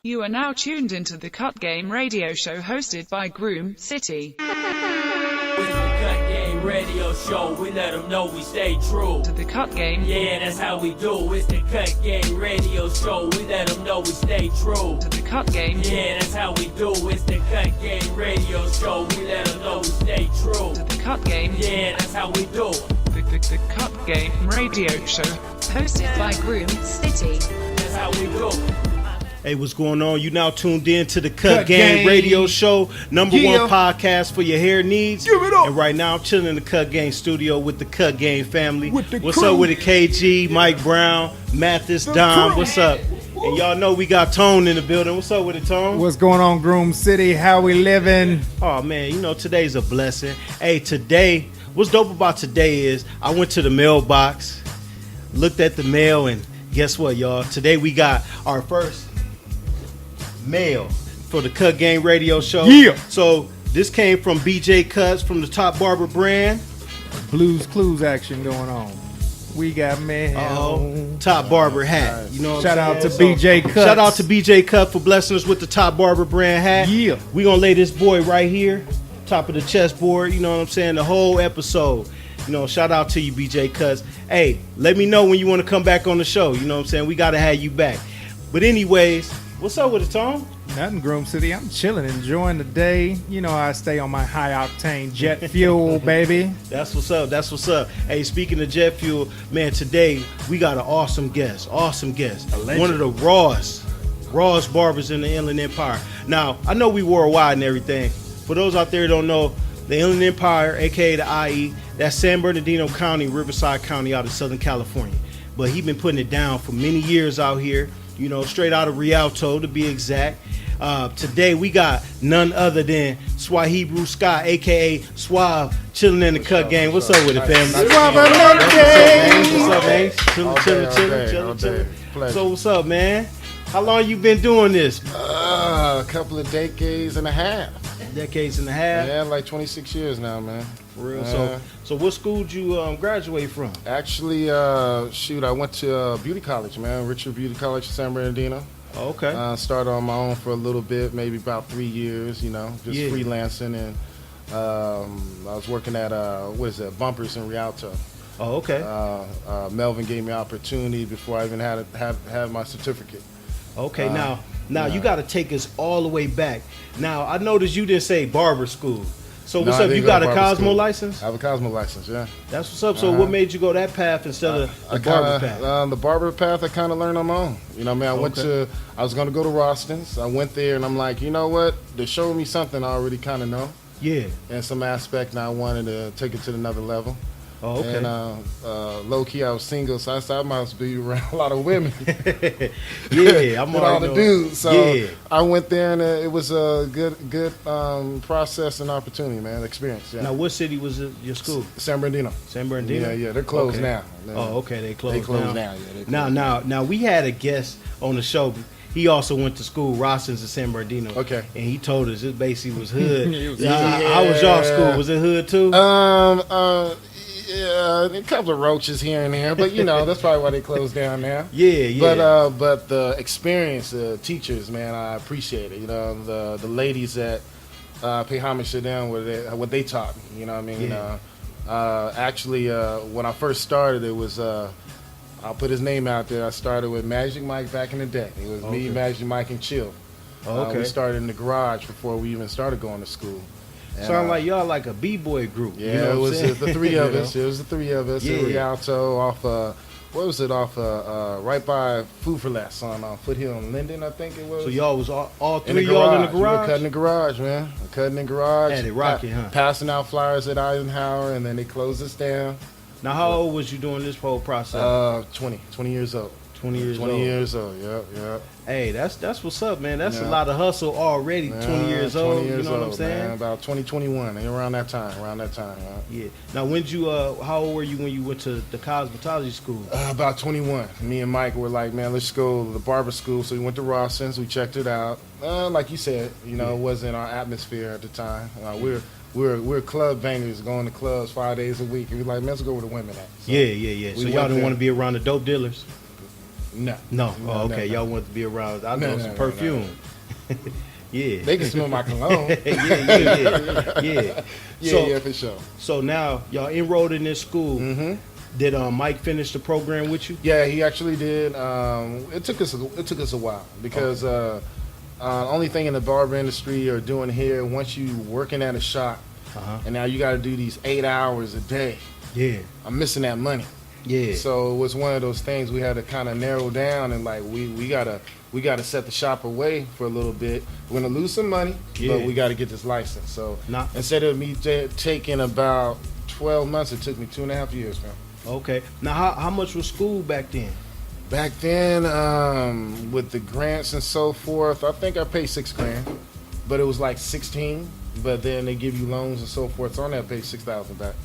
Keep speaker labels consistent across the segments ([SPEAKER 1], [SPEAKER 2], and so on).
[SPEAKER 1] You are now tuned into the Cut Game radio show hosted by Groom City.
[SPEAKER 2] With the Cut Game radio show, we let them know we stay true
[SPEAKER 1] To the Cut Game.
[SPEAKER 2] Yeah, that's how we do. It's the Cut Game radio show, we let them know we stay true
[SPEAKER 1] To the Cut Game.
[SPEAKER 2] Yeah, that's how we do. It's the Cut Game radio show, we let them know we stay true
[SPEAKER 1] To the Cut Game.
[SPEAKER 2] Yeah, that's how we do.
[SPEAKER 1] The Cut Game radio show hosted by Groom City.
[SPEAKER 2] That's how we do.
[SPEAKER 3] Hey, what's going on? You now tuned in to the Cut Game radio show, number one podcast for your hair needs.
[SPEAKER 4] Give it up.
[SPEAKER 3] And right now I'm chilling in the Cut Game studio with the Cut Game family.
[SPEAKER 4] With the
[SPEAKER 3] what's
[SPEAKER 4] crew.
[SPEAKER 3] up with the KG, Mike Brown, Mathis,
[SPEAKER 4] The
[SPEAKER 3] Dom?
[SPEAKER 4] crew.
[SPEAKER 3] What's up? And y'all know we got Tone in the building. What's up with it, Tone?
[SPEAKER 4] What's going on, Groom City? How we living?
[SPEAKER 3] Oh man, you know today's a blessing. Hey, today, what's dope about today is I went to the mailbox, looked at the mail, and guess what, y'all? Today we got our first mail for the Cut Game radio show.
[SPEAKER 4] Yeah.
[SPEAKER 3] So this came from BJ Cuts from the Top Barber brand.
[SPEAKER 4] Blues Clues action going on. We got mail.
[SPEAKER 3] Top Barber hat. You know what
[SPEAKER 4] Shout
[SPEAKER 3] I'm
[SPEAKER 4] out to
[SPEAKER 3] saying?
[SPEAKER 4] BJ Cuts.
[SPEAKER 3] Shout out to BJ Cut for blessing us with the Top Barber brand hat.
[SPEAKER 4] Yeah.
[SPEAKER 3] We gonna lay this boy right here, top of the chessboard. You know what I'm saying? The whole episode. You know, shout out to you, BJ Cuts. Hey, let me know when you want to come back on the show. You know what I'm saying? We gotta have you back. But anyways, what's up with it, Tom?
[SPEAKER 4] Nothing, Groom City. I'm chilling, enjoying the day. You know, I stay on my high octane jet fuel, baby.
[SPEAKER 3] That's what's up. That's what's up. Hey, speaking of jet fuel, man, today we got an awesome guest. Awesome guest. One of the rawest barbers in the Inland Empire. Now, I know we worldwide and everything. For those out there who don't know, the Inland Empire, aka the IE, that's San Bernardino County, Riverside County out of Southern California. But he been putting it down for many years out here. You know, straight out of Rialto to be exact. Today we got none other than Swahebru Scott, aka Suave, chilling in the Cut Game. What's up with it, family?
[SPEAKER 4] Suave,
[SPEAKER 3] What's up, man? Chilling.
[SPEAKER 5] Pleasure.
[SPEAKER 3] So what's up, man? How long you been doing this?
[SPEAKER 5] A couple of decades and a half.
[SPEAKER 3] Decades and a half.
[SPEAKER 5] Yeah, like 26 years now, man.
[SPEAKER 3] For real. So what school did you graduate from?
[SPEAKER 5] Actually, I went to beauty college, man. Richard Beauty College in San Bernardino.
[SPEAKER 3] Oh, okay.
[SPEAKER 5] Started on my own for a little bit, maybe about 3 years, you know, just
[SPEAKER 3] Yeah.
[SPEAKER 5] freelancing. And I was working at, Bumpers in Rialto.
[SPEAKER 3] Oh, okay.
[SPEAKER 5] Melvin gave me opportunity before I even had my certificate.
[SPEAKER 3] Okay, now
[SPEAKER 5] yeah.
[SPEAKER 3] you got to take us all the way back. Now, I noticed you didn't say barber school. So what's
[SPEAKER 5] No, I
[SPEAKER 3] up?
[SPEAKER 5] didn't
[SPEAKER 3] You
[SPEAKER 5] go
[SPEAKER 3] got
[SPEAKER 5] to
[SPEAKER 3] a
[SPEAKER 5] barber
[SPEAKER 3] Cosmo
[SPEAKER 5] school.
[SPEAKER 3] license?
[SPEAKER 5] I have a Cosmo license, yeah.
[SPEAKER 3] That's what's up. So what made you go that path instead of the barber path?
[SPEAKER 5] The barber path I kind of learned on my own. You know what I mean? I was going to go to Roston's. I went there and I'm like, you know what? They're showing me something I already kind of know.
[SPEAKER 3] Yeah.
[SPEAKER 5] In some aspect, and I wanted to take it to another level.
[SPEAKER 3] Oh, okay.
[SPEAKER 5] And low key, I was single, so I said I might as well be around a lot of women.
[SPEAKER 3] Yeah, I'm
[SPEAKER 5] with all the dudes. So
[SPEAKER 3] yeah.
[SPEAKER 5] I went there, and it was a good process and opportunity, man. Experience. Yeah.
[SPEAKER 3] Now, what city was your school?
[SPEAKER 5] San Bernardino.
[SPEAKER 3] San Bernardino.
[SPEAKER 5] Yeah. They're closed
[SPEAKER 3] Okay.
[SPEAKER 5] now.
[SPEAKER 3] Oh, okay. They closed.
[SPEAKER 5] They closed
[SPEAKER 3] now.
[SPEAKER 5] now. Yeah, they closed
[SPEAKER 3] Now, we had a guest on the show. He also went to school, Rossins in San Bernardino.
[SPEAKER 5] Okay.
[SPEAKER 3] And he told us it basically was hood.
[SPEAKER 4] was
[SPEAKER 3] How was y'all school? Was it hood too?
[SPEAKER 5] Yeah, a couple of roaches here and there, but you know that's probably why they closed down now.
[SPEAKER 3] Yeah.
[SPEAKER 5] But the experience, the teachers, man, I appreciate it. You know, the ladies that pay homage to them, what they taught me. You know what I mean?
[SPEAKER 3] Yeah.
[SPEAKER 5] Actually, when I first started, it was I'll put his name out there. I started with Magic Mike back in the day. It was me, Magic Mike, and Chill.
[SPEAKER 3] Okay.
[SPEAKER 5] We started in the garage before we even started going to school.
[SPEAKER 3] Sound like y'all like a b-boy group.
[SPEAKER 5] Yeah,
[SPEAKER 3] you know
[SPEAKER 5] it
[SPEAKER 3] what
[SPEAKER 5] was
[SPEAKER 3] I'm saying?
[SPEAKER 5] the three of us. It was the three of us in
[SPEAKER 3] Yeah.
[SPEAKER 5] Rialto off, what was it, off right by Food for Less on Foothill and Linden, I think it was.
[SPEAKER 3] So y'all was all
[SPEAKER 5] in the
[SPEAKER 3] three y'all in the
[SPEAKER 5] garage. We were
[SPEAKER 3] garage?
[SPEAKER 5] cutting the garage, man. Cutting the garage.
[SPEAKER 3] Had it rocking, huh?
[SPEAKER 5] Passing out flyers at Eisenhower, and then they closed us down.
[SPEAKER 3] Now, how old was you doing this whole process?
[SPEAKER 5] 20 years old.
[SPEAKER 3] 20 years
[SPEAKER 5] 20
[SPEAKER 3] old.
[SPEAKER 5] years old, yeah.
[SPEAKER 3] Hey, that's what's up, man. That's a
[SPEAKER 5] Yeah.
[SPEAKER 3] lot of hustle already. 20 years old.
[SPEAKER 5] 20 years
[SPEAKER 3] you know what I'm
[SPEAKER 5] old,
[SPEAKER 3] saying?
[SPEAKER 5] man. About 2021, around that time. Right?
[SPEAKER 3] Yeah. Now, when did you? How old were you when you went to the cosmetology school?
[SPEAKER 5] About 21. Me and Mike were like, man, let's go to the barber school. So we went to Rossins. We checked it out. Like you said, you know, it wasn't our atmosphere at the time. We're club bangers, going to clubs 5 days a week. And we were like, man, let's go where the women at. So
[SPEAKER 3] Yeah. So y'all didn't want to be around the dope dealers?
[SPEAKER 5] No.
[SPEAKER 3] No.
[SPEAKER 5] No,
[SPEAKER 3] Oh, okay.
[SPEAKER 5] no.
[SPEAKER 3] Y'all want to be around. I know
[SPEAKER 5] No,
[SPEAKER 3] some
[SPEAKER 5] no,
[SPEAKER 3] perfume. Yeah.
[SPEAKER 5] They can smell my cologne.
[SPEAKER 3] yeah.
[SPEAKER 5] Yeah, for sure.
[SPEAKER 3] So now y'all enrolled in this school.
[SPEAKER 5] Mm-hmm.
[SPEAKER 3] Did Mike finish the program with you?
[SPEAKER 5] Yeah, he actually did. It took us a while because only thing in the barber industry or doing here, once you working at a shop, and now you got to do these 8 hours a day.
[SPEAKER 3] Yeah.
[SPEAKER 5] I'm missing that money.
[SPEAKER 3] Yeah.
[SPEAKER 5] So it was one of those things we had to kind of narrow down and like we gotta set the shop away for a little bit. We're gonna lose some money, but we got to get this license. So instead of me taking about 12 months, it took me 2.5 years, man.
[SPEAKER 3] Okay. Now, how much was school back then?
[SPEAKER 5] Back then, with the grants and so forth, I think I paid $6,000, but it was like 16. But then they give you loans and so forth, so I only paid $6,000 back.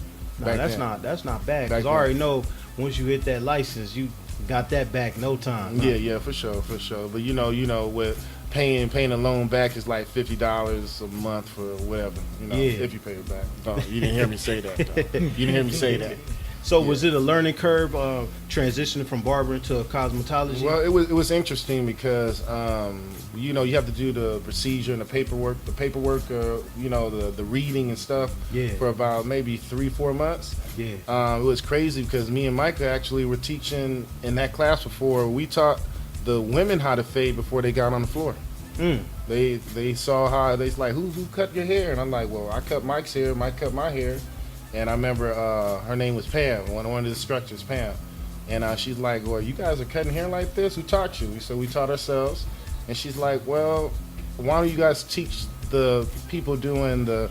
[SPEAKER 3] No,
[SPEAKER 5] back
[SPEAKER 3] that's
[SPEAKER 5] then.
[SPEAKER 3] that's not bad.
[SPEAKER 5] Back
[SPEAKER 3] Because I already know once you hit that license, you got that back no time. Huh?
[SPEAKER 5] Yeah, for sure. But you know, with paying a loan back is like $50 a month for whatever. You know, if you pay it back. No, you didn't hear me say that. Though. You didn't hear me say that.
[SPEAKER 3] So was it a learning curve transitioning from barbering to cosmetology?
[SPEAKER 5] Well, it was interesting because you know, you have to do the procedure and the paperwork. You know, the reading and stuff.
[SPEAKER 3] Yeah.
[SPEAKER 5] For about maybe 3-4 months.
[SPEAKER 3] Yeah.
[SPEAKER 5] It was crazy because me and Micah actually were teaching in that class before. We taught the women how to fade before they got on the floor. They saw how they like who cut your hair, and I'm like, well, I cut Mike's hair. Mike cut my hair. And I remember her name was Pam, one of the instructors, Pam. And she's like, well, you guys are cutting hair like this? Who taught you? So we taught ourselves. And she's like, well, why don't you guys teach the people doing the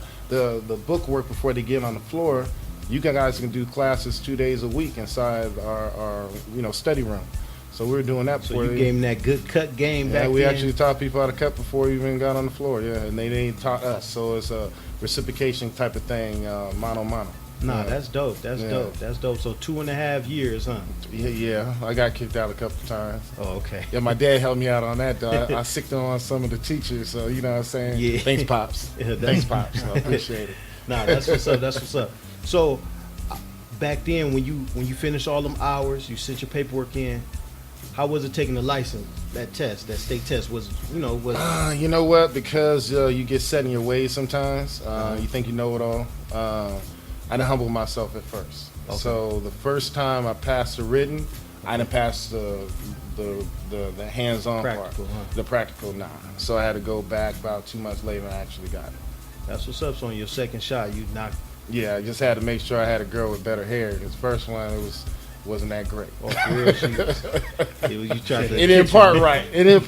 [SPEAKER 5] book work before they get on the floor? You guys can do classes 2 days a week inside our study room. So we were doing that before.
[SPEAKER 3] So you gave them that good cut game back then?
[SPEAKER 5] Yeah, we actually taught people how to cut before we even got on the floor, and they taught us. So it's a reciprocation type of thing, mano.
[SPEAKER 3] Nah, that's dope. That's dope. So 2.5 years, huh?
[SPEAKER 5] Yeah. I got kicked out a couple times.
[SPEAKER 3] Oh, okay.
[SPEAKER 5] Yeah, my dad helped me out on that, though. I sicked on some of the teachers, so you know what I'm saying?
[SPEAKER 3] Yeah.
[SPEAKER 5] Thanks, Pops. Thanks, Pops. I appreciate it.
[SPEAKER 3] Nah, that's what's up. So back then, when you finished all them hours, you sent your paperwork in. How was it taking the license, that state test? You know what? Because you get set in your ways sometimes. You think you know it all. I didn't humble myself at first. Okay. So the first time I passed the written, I didn't pass the hands-on part. Huh?
[SPEAKER 5] The practical, nah. So I had to go back about 2 months later and I actually got it.
[SPEAKER 3] That's what's up. So on your second shot, you knocked.
[SPEAKER 5] Yeah, I just had to make sure I had a girl with better hair. This first one, wasn't that great.
[SPEAKER 3] Oh, for real, you tried to.
[SPEAKER 5] It didn't part right. And I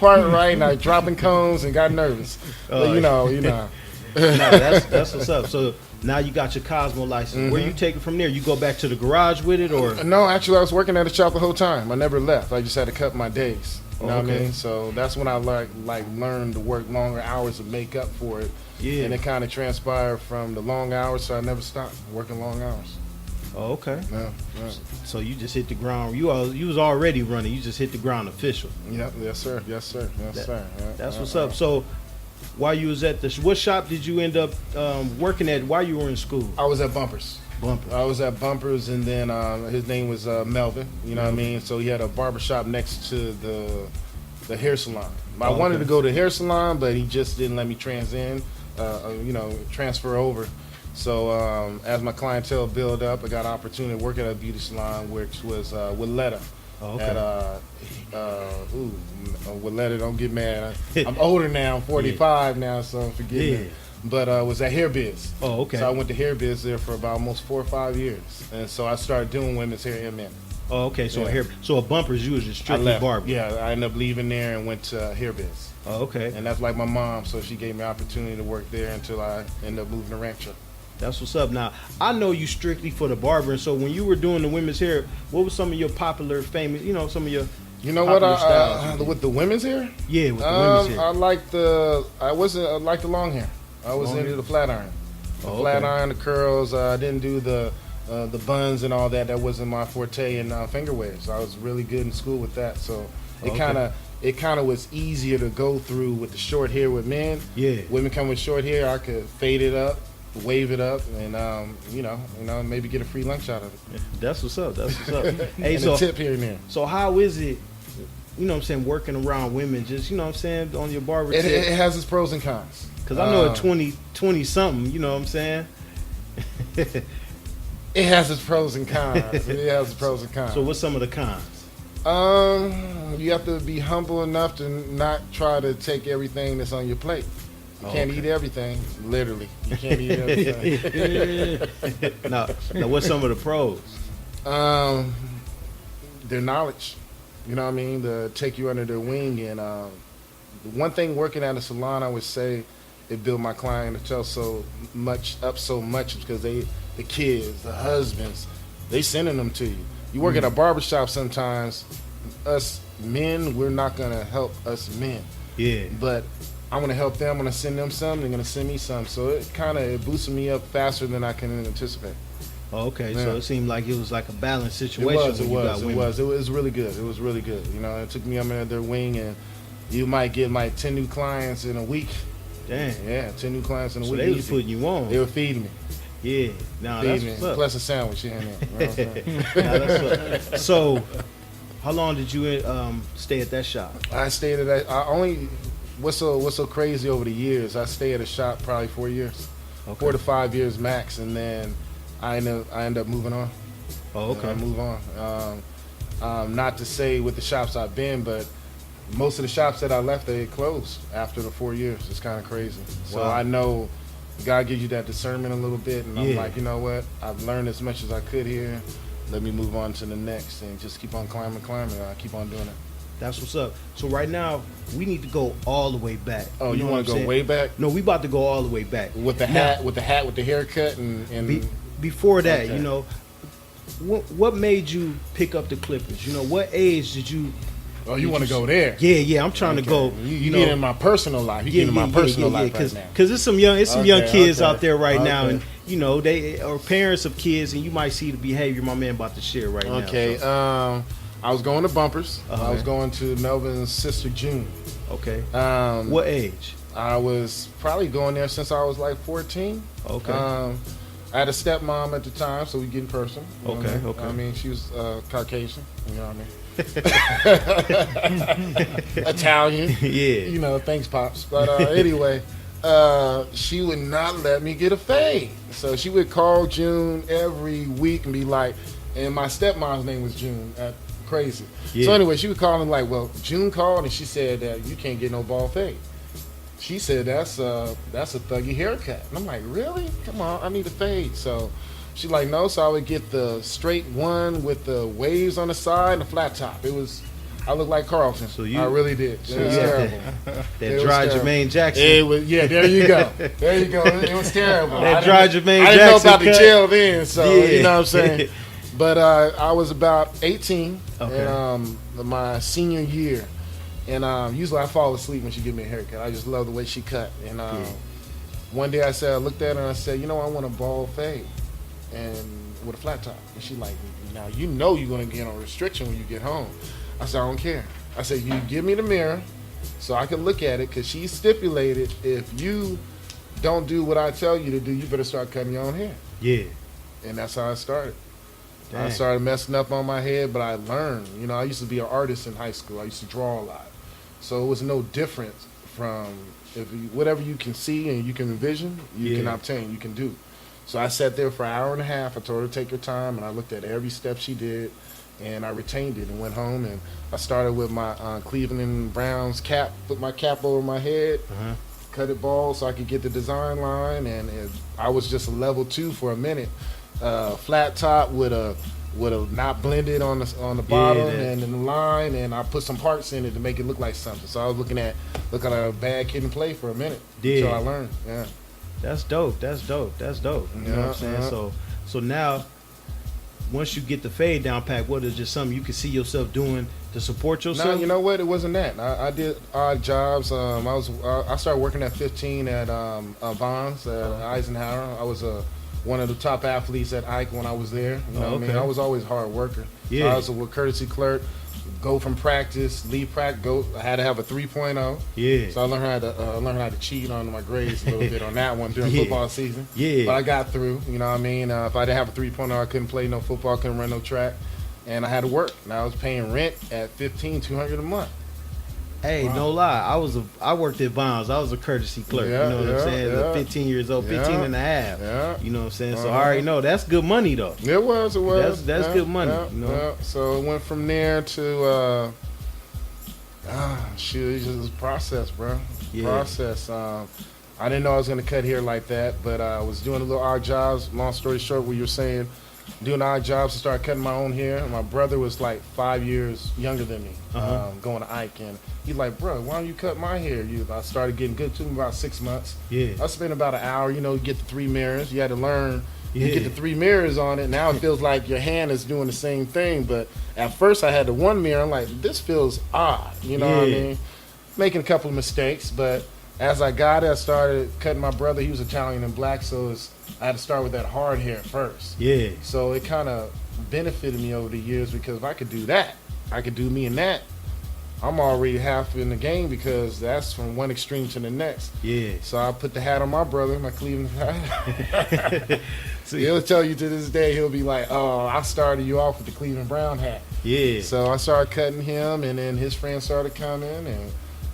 [SPEAKER 5] was dropping cones and got nervous. But you know.
[SPEAKER 3] No, that's what's up. So now you got your Cosmo license. Mm-hmm. Where you take it from there? You go back to the garage with it, or?
[SPEAKER 5] No, actually, I was working at the shop the whole time. I never left. I just had to cut my days. You know what I mean? So that's when I learned to work longer hours to make up for it. Yeah. And it kind of transpired from the long hours, so I never stopped working long hours.
[SPEAKER 3] Oh, okay.
[SPEAKER 5] Yeah.
[SPEAKER 3] So you just hit the ground. You was already running. You just hit the ground official.
[SPEAKER 5] Yep. Yes, sir. Yeah,
[SPEAKER 3] that's what's up. So while you was at what shop did you end up working at while you were in school?
[SPEAKER 5] I was at Bumpers. I was at Bumpers, and then his name was Melvin. You know what I mean? So he had a barbershop next to the hair salon. I wanted to go to the hair salon, but he just didn't let me transfer over. So as my clientele built up, I got an opportunity to work at a beauty salon, which was Willetta. Willetta, don't get mad. I'm older now. I'm 45 now, so forgive me. But was at Hair Biz.
[SPEAKER 3] Oh, okay.
[SPEAKER 5] So I went to Hair Biz there for about almost 4 or 5 years, and so I started doing women's hair and men.
[SPEAKER 3] Oh, okay. So so at Bumpers, you was just strictly barber.
[SPEAKER 5] Yeah, I ended up leaving there and went to Hair Biz.
[SPEAKER 3] Oh, okay.
[SPEAKER 5] And that's like my mom, so she gave me an opportunity to work there until I ended up moving to Rancho.
[SPEAKER 3] That's what's up. Now, I know you strictly for the barbering, so when you were doing the women's hair, what was some of your popular, famous, some of your
[SPEAKER 5] styles? With the women's hair?
[SPEAKER 3] Yeah, with the women's hair.
[SPEAKER 5] I liked I liked the long hair. I was into the flat iron. Flat iron, the curls. I didn't do the buns and all that. That wasn't my forte in finger waves. I was really good in school with that, so it kind of was easier to go through with the short hair with men. Yeah. Women come with short hair, I could fade it up, wave it up, and maybe get a free lunch out of it.
[SPEAKER 3] That's what's up. Hey,
[SPEAKER 5] and a tip here and there.
[SPEAKER 3] So how is it you know what I'm saying, working around women, just, you know what I'm saying, on your barber
[SPEAKER 5] It
[SPEAKER 3] tip?
[SPEAKER 5] has its pros and cons.
[SPEAKER 3] Because I know at 20 something, you know what I'm saying?
[SPEAKER 5] It has its pros and cons. It has its pros and cons.
[SPEAKER 3] So what's some of the cons?
[SPEAKER 5] You have to be humble enough to not try to take everything that's on your plate. You can't eat everything, literally. You can't eat everything.
[SPEAKER 3] Now, what's some of the pros?
[SPEAKER 5] Their knowledge. You know what I mean? To take you under their wing. And one thing working at a salon, I would say, it built my clientele so much because the kids, the husbands, they sending them to you. You work at a barbershop sometimes, us men, we're not going to help us men.
[SPEAKER 3] Yeah.
[SPEAKER 5] But I'm going to help them. I'm going to send them some. They're going to send me some. So it boosted me up faster than I can anticipate.
[SPEAKER 3] Oh, okay.
[SPEAKER 5] Yeah.
[SPEAKER 3] So it seemed like it was like a balanced situation.
[SPEAKER 5] It was really good. It was really good. You know, it took me under their wing, and you might get 10 new clients in a week.
[SPEAKER 3] Damn.
[SPEAKER 5] Yeah, 10 new clients in a
[SPEAKER 3] So
[SPEAKER 5] week.
[SPEAKER 3] they was
[SPEAKER 5] easy.
[SPEAKER 3] putting you on.
[SPEAKER 5] They were feeding me.
[SPEAKER 3] Yeah. Now that's
[SPEAKER 5] Feeding
[SPEAKER 3] what's
[SPEAKER 5] me.
[SPEAKER 3] up.
[SPEAKER 5] Plus a sandwich in there. You know what I'm saying?
[SPEAKER 3] Now, that's what, so, how long did you stay at that shop?
[SPEAKER 5] I stayed at that. What's so crazy over the years? I stayed at a shop probably 4 years,
[SPEAKER 3] Okay.
[SPEAKER 5] 4 to 5 years max, and then I end up moving on.
[SPEAKER 3] Oh, okay.
[SPEAKER 5] I move on. Not to say with the shops I've been, but most of the shops that I left, they closed after the 4 years. It's kind of crazy. So
[SPEAKER 3] Wow.
[SPEAKER 5] I know God gives you that discernment a little bit, and I'm
[SPEAKER 3] Yeah.
[SPEAKER 5] like, you know what? I've learned as much as I could here. Let me move on to the next and just keep on climbing. I keep on doing it.
[SPEAKER 3] That's what's up. So right now, we need to go all the way back.
[SPEAKER 5] Oh, you
[SPEAKER 3] know
[SPEAKER 5] want
[SPEAKER 3] what
[SPEAKER 5] to
[SPEAKER 3] I'm
[SPEAKER 5] go
[SPEAKER 3] saying?
[SPEAKER 5] way back?
[SPEAKER 3] No, we about to go all the way back.
[SPEAKER 5] With the hat, with the haircut, and
[SPEAKER 3] Before that,
[SPEAKER 5] Okay.
[SPEAKER 3] you know, what made you pick up the clippers? You know, what age did you?
[SPEAKER 5] oh, you want to go there?
[SPEAKER 3] Yeah, I'm trying to go.
[SPEAKER 5] You get in my personal life. You get in my personal life right now.
[SPEAKER 3] Because it's some young kids
[SPEAKER 5] Okay,
[SPEAKER 3] out there right now,
[SPEAKER 5] okay.
[SPEAKER 3] and you know they are parents of kids, and you might see the behavior my man about to share right now.
[SPEAKER 5] Okay,
[SPEAKER 3] So,
[SPEAKER 5] I was going to Bumpers.
[SPEAKER 3] Uh-huh.
[SPEAKER 5] I was going to Melvin's sister June.
[SPEAKER 3] okay.
[SPEAKER 5] What?
[SPEAKER 3] What age?
[SPEAKER 5] I was probably going there since I was like 14.
[SPEAKER 3] Okay.
[SPEAKER 5] I had a stepmom at the time, so we get in person. You know what I
[SPEAKER 3] Okay,
[SPEAKER 5] mean?
[SPEAKER 3] okay.
[SPEAKER 5] I mean, she was Caucasian. You know what I mean? Italian.
[SPEAKER 3] Yeah.
[SPEAKER 5] You know, thanks, Pops. But anyway, she would not let me get a fade. So she would call June every week and be like, and my stepmom's name was June. Crazy.
[SPEAKER 3] Yeah.
[SPEAKER 5] So anyway, she would call and like, well, June called and she said that you can't get no bald fade. She said that's a thuggy haircut. And I'm like, really? Come on, I need a fade. So she like, no. So I would get the straight one with the waves on the side and the flat top. I looked like Carlton.
[SPEAKER 3] So you-
[SPEAKER 5] I really did.
[SPEAKER 3] So
[SPEAKER 5] It was
[SPEAKER 3] you had
[SPEAKER 5] terrible.
[SPEAKER 3] that
[SPEAKER 5] It was
[SPEAKER 3] dry
[SPEAKER 5] terrible.
[SPEAKER 3] Jermaine Jackson.
[SPEAKER 5] It was, yeah, there you go. There you go. It was terrible.
[SPEAKER 3] That
[SPEAKER 5] I
[SPEAKER 3] dry
[SPEAKER 5] didn't-
[SPEAKER 3] Jermaine
[SPEAKER 5] I didn't know
[SPEAKER 3] Jackson
[SPEAKER 5] about the
[SPEAKER 3] cut.
[SPEAKER 5] gel then, so
[SPEAKER 3] Yeah.
[SPEAKER 5] you know what I'm saying. But I was about 18
[SPEAKER 3] Okay.
[SPEAKER 5] in my senior year, and usually I fall asleep when she give me a haircut. I just love the way she cut. And one day I looked at her and I said, you know, I want a bald fade and with a flat top. And she like, now you know you're gonna get on restriction when you get home. I said, I don't care. I said, you give me the mirror so I can look at it, because she stipulated if you don't do what I tell you to do, you better start cutting your own hair.
[SPEAKER 3] Yeah.
[SPEAKER 5] And that's how I started. I
[SPEAKER 3] Dang.
[SPEAKER 5] started messing up on my head, but I learned. You know, I used to be an artist in high school. I used to draw a lot. So it was no different from whatever you can see and you can envision, you can
[SPEAKER 3] Yeah.
[SPEAKER 5] obtain, you can do. So I sat there for an hour and a half. I told her to take her time, and I looked at every step she did, and I retained it and went home. And I started with my Cleveland Browns cap, put my cap over my head, cut it bald so I could get the design line, and I was just a level 2 for a minute. Flat top with a not blended on the bottom and in the line, and I put some parts in it to make it look like something. So I was looking at a bad kid and play for a minute until I learned. Yeah,
[SPEAKER 3] That's dope. That's dope. That's dope. You know what I'm saying?
[SPEAKER 5] Yeah.
[SPEAKER 3] So now, once you get the fade down pat, what is just something you can see yourself doing to support yourself?
[SPEAKER 5] No, you know what? It wasn't that. I did odd jobs. I started working at 15 at Vons at Eisenhower. I was one of the top athletes at Ike when I was there. You know what I mean? I was always a hard worker.
[SPEAKER 3] Yeah.
[SPEAKER 5] I was a courtesy clerk. Go from practice, leave practice. I had to have a 3.0.
[SPEAKER 3] Yeah.
[SPEAKER 5] So I learned how to cheat on my grades a little bit on that one during
[SPEAKER 3] Yeah.
[SPEAKER 5] football season.
[SPEAKER 3] Yeah.
[SPEAKER 5] But I got through. You know what I mean? If I didn't have a 3.0, I couldn't play no football, couldn't run no track. and I had to work. And I was paying rent at $1,500 a month.
[SPEAKER 3] Hey, no lie. I worked at Bonds. I was a courtesy clerk.
[SPEAKER 5] Yeah,
[SPEAKER 3] you know what I'm saying?
[SPEAKER 5] yeah.
[SPEAKER 3] 15 years old, 15 and a half.
[SPEAKER 5] Yeah.
[SPEAKER 3] You know what I'm saying? So I already know that's good money though.
[SPEAKER 5] It was.
[SPEAKER 3] That's good money. You know?
[SPEAKER 5] Yeah. So it went from there to shoot, it's just a process, bro.
[SPEAKER 3] Yeah.
[SPEAKER 5] Process. I didn't know I was gonna cut hair like that, but I was doing a little odd jobs. Long story short, what you're saying, doing odd jobs to start cutting my own hair. My brother was like 5 years younger than me, going to Ike, and he's like, bro, why don't you cut my hair? I started getting good to him about 6 months.
[SPEAKER 3] Yeah.
[SPEAKER 5] I spent about an hour, you get the 3 mirrors. You had to learn. You
[SPEAKER 3] Yeah.
[SPEAKER 5] get the 3 mirrors on it. Now it feels like your hand is doing the same thing. But at first I had the 1 mirror. I'm like, this feels odd. You know what I
[SPEAKER 3] Yeah.
[SPEAKER 5] mean? Making a couple of mistakes. But as I got it, I started cutting my brother. He was Italian and black, so I had to start with that hard hair first.
[SPEAKER 3] Yeah.
[SPEAKER 5] So it kind of benefited me over the years, because if I could do that, I could do me and that. I'm already half in the game, because that's from one extreme to the next.
[SPEAKER 3] Yeah.
[SPEAKER 5] So I put the hat on my brother, my Cleveland hat.
[SPEAKER 3] So,
[SPEAKER 5] He'll tell you to this day, he'll be like, oh, I started you off with the Cleveland Brown hat.
[SPEAKER 3] yeah.
[SPEAKER 5] So I started cutting him, and then his friends started coming. And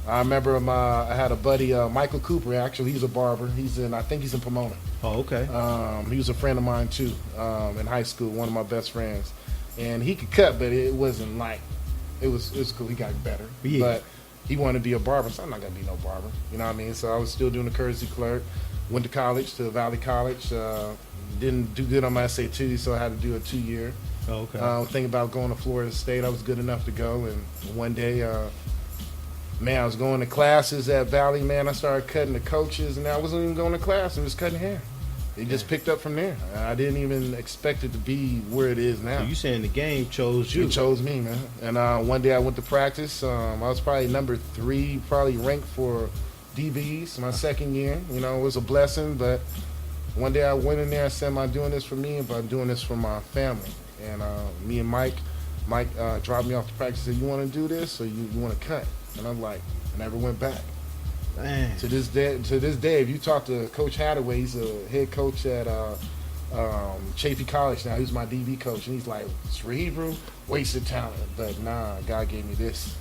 [SPEAKER 5] I remember I had a buddy, Michael Cooper, actually, he's a barber. I think he's in Pomona.
[SPEAKER 3] Oh, okay.
[SPEAKER 5] He was a friend of mine too, in high school, one of my best friends. And he could cut, but it wasn't like, it was cool. He got better.
[SPEAKER 3] Yeah.
[SPEAKER 5] But he wanted to be a barber, so I'm not going to be no barber. You know what I mean? So I was still doing the courtesy clerk. Went to college, to Valley College. Didn't do good on my SAT, so I had to do a 2-year.
[SPEAKER 3] Oh, okay.
[SPEAKER 5] Thinking about going to Florida State. I was good enough to go. And one day, I was going to classes at Valley, man. I started cutting the coaches, and I wasn't even going to class. I was cutting hair. It just picked up from there. I didn't even expect it to be where it is now.
[SPEAKER 3] So you saying the game chose you?
[SPEAKER 5] It chose me, man. And one day I went to practice. I was probably number 3, probably ranked for DBs my second year. It was a blessing. But one day I went in there and said, am I doing this for me, but I'm doing this for my family? And me and Mike dropped me off to practice and said, you want to do this or you want to cut? And I'm like, I never went back.
[SPEAKER 3] Man.
[SPEAKER 5] To this day, if you talk to Coach Hadaway, he's a head coach at Chapey College now. He's my DB coach, and he's like, Swahebru, wasted talent. But nah, God gave me this.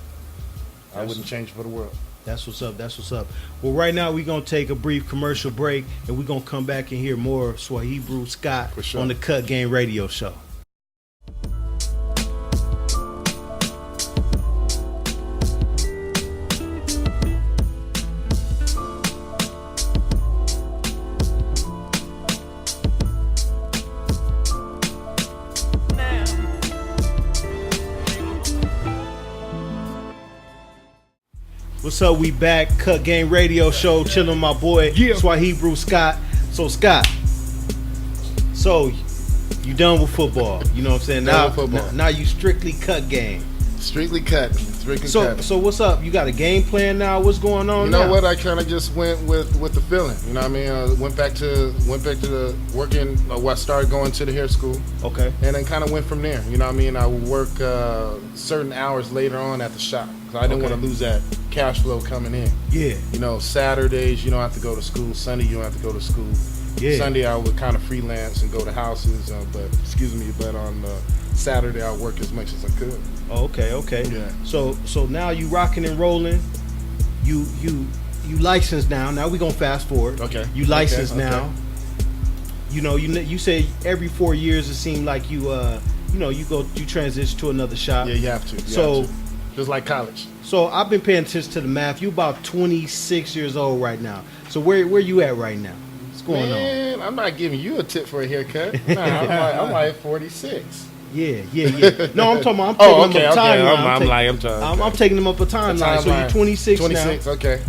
[SPEAKER 5] I wouldn't change for the world.
[SPEAKER 3] That's what's up. That's what's up. Well, right now we're going to take a brief commercial break, and we're going to come back and hear more of Swahebru Scott
[SPEAKER 5] For sure.
[SPEAKER 3] on the Cut Game Radio Show. What's up? We back. Cut Game Radio Show. Chilling with my boy, Swahebru Scott. So, Scott, you done with football. You know what I'm saying?
[SPEAKER 5] Done with football.
[SPEAKER 3] Now you strictly cut game.
[SPEAKER 5] Strictly cut. Strictly cut.
[SPEAKER 3] So what's up? You got a game plan now? What's going on
[SPEAKER 5] You know
[SPEAKER 3] now?
[SPEAKER 5] what? I kind of just went with the feeling. You know what I mean? I went back to the working. I started going to the hair school.
[SPEAKER 3] Okay.
[SPEAKER 5] And then kind of went from there. You know what I mean? I would work certain hours later on at the shop, because I didn't
[SPEAKER 3] Okay.
[SPEAKER 5] want to lose that cash flow coming in.
[SPEAKER 3] Yeah.
[SPEAKER 5] Saturdays you don't have to go to school. Sunday you don't have to go to school.
[SPEAKER 3] Yeah.
[SPEAKER 5] Sunday I would kind of freelance and go to houses, but on Saturday I work as much as I could.
[SPEAKER 3] Oh, okay.
[SPEAKER 5] Yeah.
[SPEAKER 3] So now you rocking and rolling. You licensed now. Now we gonna fast forward.
[SPEAKER 5] Okay.
[SPEAKER 3] You licensed
[SPEAKER 5] Okay.
[SPEAKER 3] now. You say every 4 years it seemed like you transition to another shop.
[SPEAKER 5] Yeah, you have to.
[SPEAKER 3] So-
[SPEAKER 5] have to. Just like college.
[SPEAKER 3] So I've been paying attention to the math. You about 26 years old right now. So where you at right now? What's going on?
[SPEAKER 5] Man, I'm not giving you a tip for a haircut. Nah, I'm like 46.
[SPEAKER 3] Yeah. No, I'm talking about. I'm taking them up a timeline. I'm taking them up a timeline. So you're 26 now.
[SPEAKER 5] 26. Okay.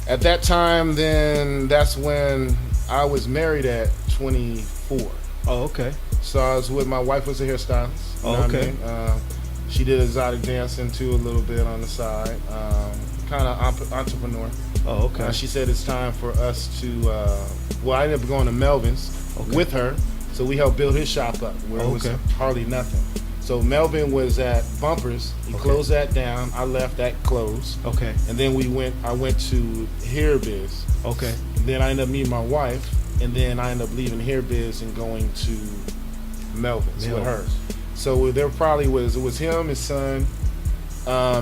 [SPEAKER 5] At that time, then that's when I was married at 24.
[SPEAKER 3] Oh, okay.
[SPEAKER 5] So I was with my wife, was a hairstylist. You know what
[SPEAKER 3] Okay.
[SPEAKER 5] I mean? She did exotic dancing too a little bit on the side. Kind of entrepreneur.
[SPEAKER 3] Oh, okay.
[SPEAKER 5] She said it's time for us to. I ended up going to Melvin's with her, so we helped build his shop up where it was hardly nothing. So Melvin was at Bumpers. He closed that down. I left that closed.
[SPEAKER 3] Okay.
[SPEAKER 5] And then I went to Hair Biz.
[SPEAKER 3] Okay.
[SPEAKER 5] Then I ended up meeting my wife, and then I ended up leaving Hair Biz and going to Melvin's with hers. So there probably was him, his son,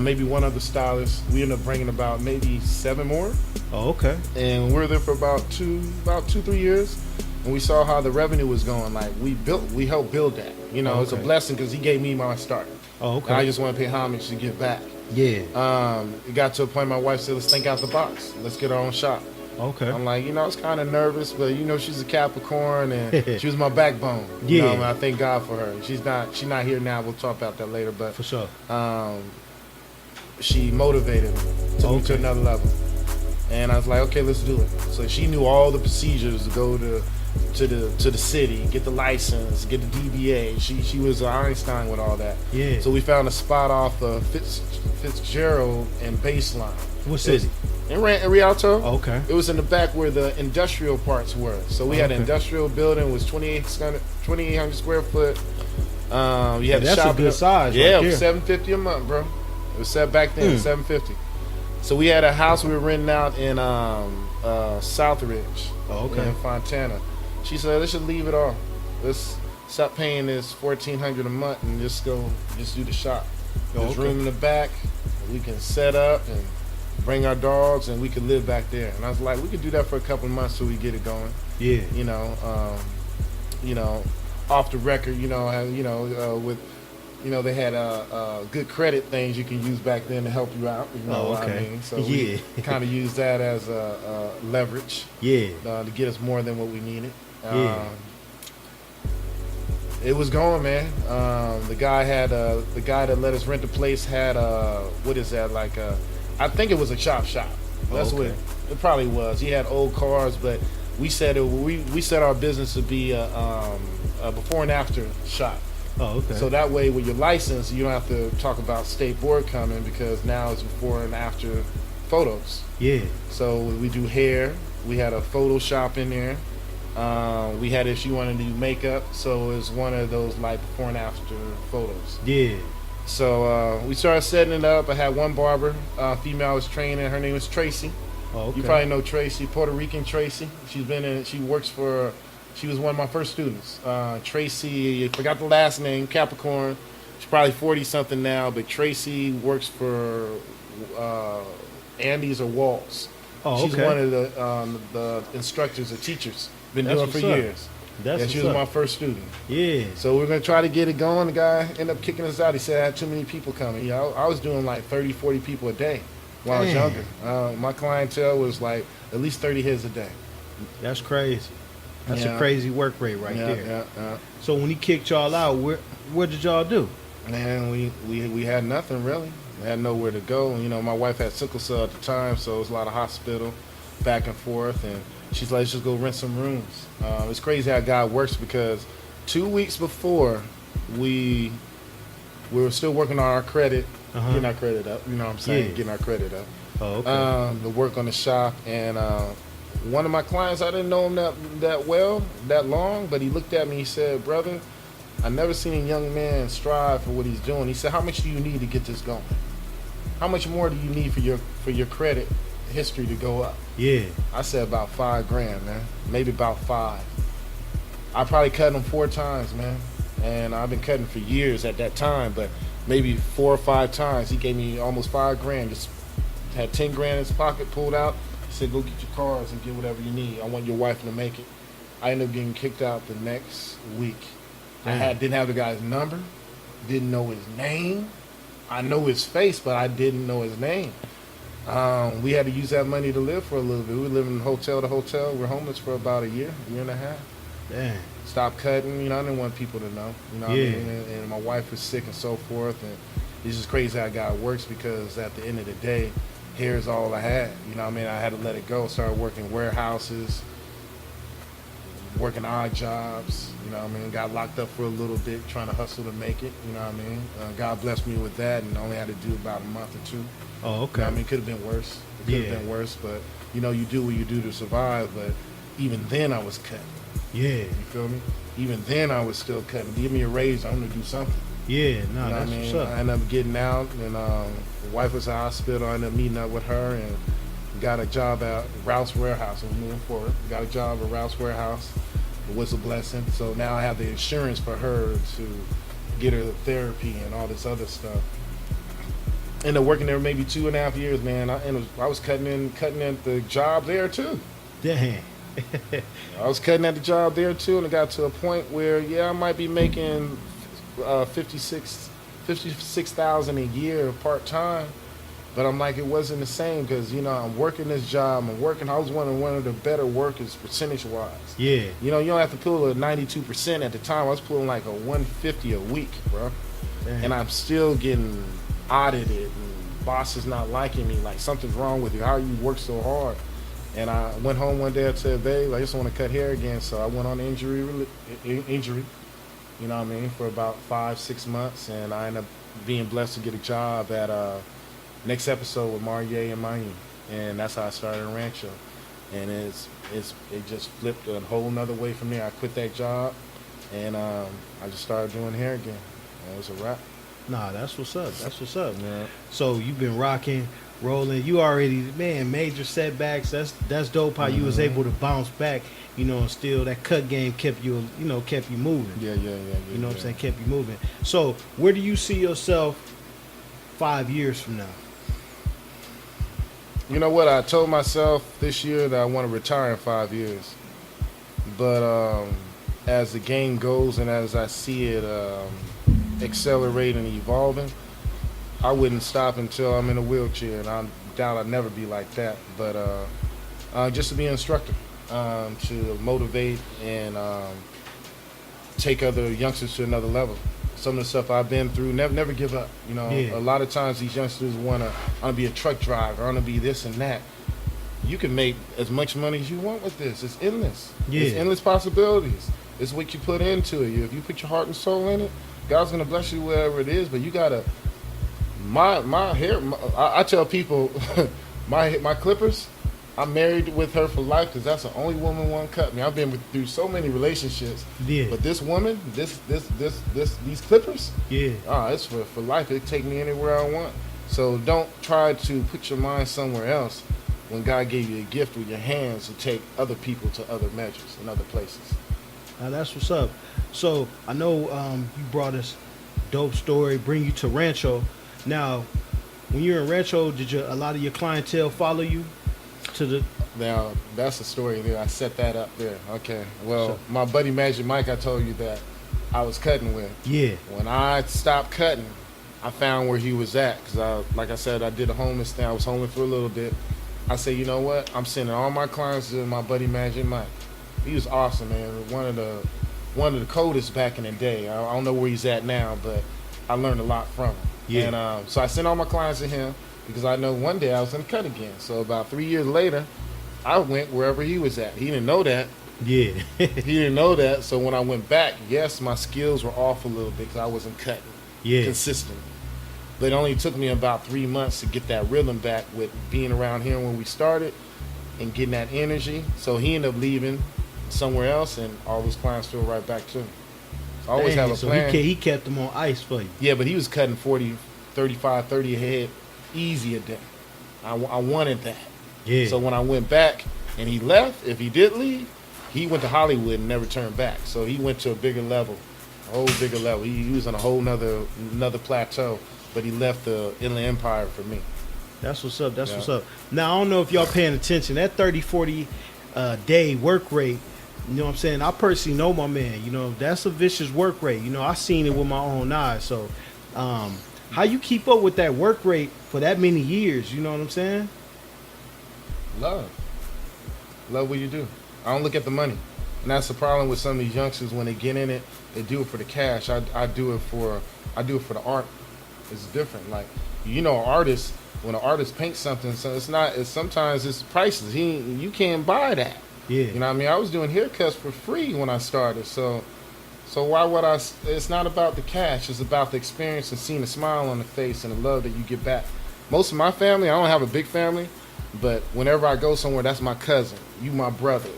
[SPEAKER 5] maybe one other stylist. We ended up bringing about maybe 7 more.
[SPEAKER 3] Oh, okay.
[SPEAKER 5] And we were there for about 2-3 years, and we saw how the revenue was going. Like we helped build that. You know, it's a blessing because he gave me my start.
[SPEAKER 3] Oh, okay.
[SPEAKER 5] And I just want to pay homage to give back.
[SPEAKER 3] Yeah.
[SPEAKER 5] It got to a point my wife said, let's think out the box. Let's get our own shop.
[SPEAKER 3] Okay.
[SPEAKER 5] I'm like, I was kind of nervous, but she's a Capricorn and she was my backbone. You know, and I thank God for her. She's not here now. We'll talk about that later, but
[SPEAKER 3] for sure.
[SPEAKER 5] She motivated me, took me to another level. And I was like, okay, let's do it. So she knew all the procedures to go to the city, get the license, get the DBA. She was Einstein with all that.
[SPEAKER 3] Yeah.
[SPEAKER 5] So we found a spot off of Fitzgerald and Baseline.
[SPEAKER 3] What city?
[SPEAKER 5] In Rialto.
[SPEAKER 3] Okay.
[SPEAKER 5] It was in the back where the industrial parts were. So we had an industrial building, it was 2,800 square foot. You had
[SPEAKER 3] that's
[SPEAKER 5] shop
[SPEAKER 3] a good size.
[SPEAKER 5] Yeah,
[SPEAKER 3] right
[SPEAKER 5] it was
[SPEAKER 3] there.
[SPEAKER 5] $750 a month, bro. It was set back then, $750. So we had a house we were renting out in Southridge, in Fontana. She said, let's just leave it all. Let's stop paying this $1,400 a month and just do the shop. There's room in the back. We can set up and bring our dogs, and we can live back there. And I was like, we could do that for a couple of months till we get it going. Yeah. Off the record, with. They had good credit things you can use back then to help you out. You know what I mean? So we kind of used that as a leverage. Yeah. To get us more than what we needed. It was going, man. The guy that let us rent the place had what is that, like I think it was a chop shop. That's what it probably was. He had old cars, but we said we set our business to be a before and after shop. Oh, okay. So that way, with your license, you don't have to talk about state board coming, because now it's before and after photos. Yeah. So we do hair. We had a photo shop in there. We had, if you wanted to do makeup, so it was one of those like before and after photos. Yeah. So we started setting it up. I had one barber, female I was training. Her name was Tracy. Oh, okay. You probably know Tracy, Puerto Rican Tracy. She was one of my first students. Tracy, I forgot the last name, Capricorn. She's probably 40-something now, but Tracy works for Andy's or Walls. Oh, okay. She's one of the instructors or teachers. Been doing for years. She was my first student. Yeah. So we're going to try to get it going. The guy ended up kicking us out. He said I had too many people coming. I was doing like 30, 40 people a day while I was younger. My clientele was like at least 30 heads a day. That's crazy. That's a crazy work rate right there. Yeah. So when he kicked y'all out, what did y'all do? Man, we had nothing really. We had nowhere to go. My wife had sickle cell at the time, so it was a lot of hospital back and forth. And she's like, let's just go rent some rooms. It's crazy how God works, because 2 weeks before we were still working on our credit, getting our credit up. You know what I'm saying? Yeah. Getting our credit up. Oh, okay. The work on the shop, and one of my clients, I didn't know him that long, but he looked at me, he said, brother, I never seen a young man strive for what he's doing. He said, how much do you need to get this going? How much more do you need for your credit history to go up? Yeah. I said about $5,000, man. Maybe about 5. I probably cut him 4 times, man. And I've been cutting for years at that time, but maybe 4 or 5 times. He gave me almost $5,000. Just had $10,000 in his pocket, pulled out. Said, go get your cars and get whatever you need. I want your wife to make it. I ended up getting kicked out the next week. Didn't have the guy's number, didn't know his name. I know his face, but I didn't know his name. We had to use that money to live for a little bit. We were living hotel to hotel. We were homeless for about a year and a half. Damn. Stopped cutting. I didn't want people to know. What I mean? And my wife was sick and so forth. And it's just crazy how God works, because at the end of the day, hair's all I had. I had to let it go. Started working warehouses, working odd jobs. Got locked up for a little bit, trying to hustle to make it. God blessed me with that, and only had to do about a month or 2. Oh, okay. It could have been worse. It could have been worse, but you do what you do to survive. But even then, I was cutting. Yeah. You feel me? Even then, I was still cutting. Give me a raise, I'm gonna do something. Yeah, no, that's what's up. I ended up getting out, and the wife was in the hospital. I ended up meeting up with her and got a job at Rouse Warehouse. I'm moving forward. Got a job at Rouse Warehouse. It was a blessing. So now I have the insurance for her to get her therapy and all this other stuff. Ended up working there maybe 2.5 years, man. I was cutting at the job there too.
[SPEAKER 3] Damn.
[SPEAKER 5] I was cutting at the job there too, and it got to a point where, I might be making 56,000 a year part time, but I'm like, it wasn't the same because I'm working this job. I was one of the better workers percentage wise.
[SPEAKER 3] Yeah.
[SPEAKER 5] You don't have to pull a 92% at the time. I was pulling like a 150 a week, bro,
[SPEAKER 3] Damn.
[SPEAKER 5] and I'm still getting audited, and bosses not liking me. Like, something's wrong with you. How you work so hard? And I went home one day and said, babe, I just want to cut hair again. So I went on injury, you know what I mean, for about 5-6 months. And I ended up being blessed to get a job at Next Episode with Marie and Mayim. And that's how I started in Rancho. And it just flipped a whole nother way from there. I quit that job, and I just started doing hair again. And it was a wrap.
[SPEAKER 3] Nah, that's what's up. That's what's up.
[SPEAKER 5] Yeah.
[SPEAKER 3] So you've been rocking, rolling. You already, man, major setbacks. That's dope how you was able to bounce back, and still that cut game kept you, kept you moving.
[SPEAKER 5] Yeah.
[SPEAKER 3] You know what I'm saying? Kept you moving. So where do you see yourself 5 years from now?
[SPEAKER 5] You know what? I told myself this year that I want to retire in 5 years. But as the game goes and as I see it accelerating and evolving, I wouldn't stop until I'm in a wheelchair, and I doubt I'd never be like that. But just to be an instructor, to motivate and take other youngsters to another level. Some of the stuff I've been through, never give up.
[SPEAKER 3] Yeah.
[SPEAKER 5] A lot of times these youngsters want to be a truck driver, I want to be this and that. You can make as much money as you want with this. It's endless.
[SPEAKER 3] Yeah.
[SPEAKER 5] It's endless possibilities. It's what you put into it. If you put your heart and soul in it, God's gonna bless you wherever it is. But you gotta. My hair. I tell people, my clippers. I'm married with her for life because that's the only woman won't cut me. I've been through so many relationships.
[SPEAKER 3] Yeah.
[SPEAKER 5] But this woman, these clippers.
[SPEAKER 3] Yeah.
[SPEAKER 5] It's for life. It take me anywhere I want. So don't try to put your mind somewhere else when God gave you a gift with your hands to take other people to other measures and other places.
[SPEAKER 3] Now that's what's up. So I know you brought us dope story, bring you to Rancho. Now, when you're in Rancho, did a lot of your clientele follow you to the?
[SPEAKER 5] Now that's the story there. I set that up there. Okay. Well,
[SPEAKER 3] So-
[SPEAKER 5] my buddy Magic Mike, I told you that I was cutting with.
[SPEAKER 3] Yeah.
[SPEAKER 5] When I stopped cutting, I found where he was at because like I said, I did a homeless thing. I was homeless for a little bit. I said, you know what? I'm sending all my clients to my buddy Magic Mike. He was awesome, man. One of the coldest back in the day. I don't know where he's at now, but I learned a lot from him.
[SPEAKER 3] Yeah.
[SPEAKER 5] And so I sent all my clients to him because I know one day I was going to cut again. So about 3 years later, I went wherever he was at. He didn't know that.
[SPEAKER 3] Yeah.
[SPEAKER 5] He didn't know that. So when I went back, yes, my skills were off a little bit because I wasn't cutting
[SPEAKER 3] Yeah.
[SPEAKER 5] consistent. But it only took me about 3 months to get that rhythm back with being around here when we started and getting that energy. So he ended up leaving somewhere else, and all his clients flew right back to me. So I always
[SPEAKER 3] Dang,
[SPEAKER 5] have a
[SPEAKER 3] so
[SPEAKER 5] plan.
[SPEAKER 3] he kept them on ice for you.
[SPEAKER 5] Yeah, but he was cutting 40, 35, 30 a head easy a day. I wanted that.
[SPEAKER 3] Yeah.
[SPEAKER 5] So when I went back and he left, if he did leave, he went to Hollywood and never turned back. So he went to a bigger level, a whole bigger level. He was on a whole another plateau, but he left the Inland Empire for me.
[SPEAKER 3] That's what's up. That's
[SPEAKER 5] Yeah.
[SPEAKER 3] what's up. Now, I don't know if y'all paying attention. That 30, 40 day work rate, you know what I'm saying? I personally know my man. That's a vicious work rate. I seen it with my own eyes. So, how you keep up with that work rate for that many years? You know what I'm saying?
[SPEAKER 5] Love what you do. I don't look at the money, and that's the problem with some of these youngsters. When they get in it, they do it for the cash. I do it for the art. It's different. Like artists, when an artist paints something, so sometimes it's priceless. You can't buy that.
[SPEAKER 3] Yeah.
[SPEAKER 5] You know what I mean? I was doing haircuts for free when I started, so why would I? It's not about the cash. It's about the experience and seeing the smile on the face and the love that you get back. Most of my family, I don't have a big family, but whenever I go somewhere, that's my cousin. You my brother.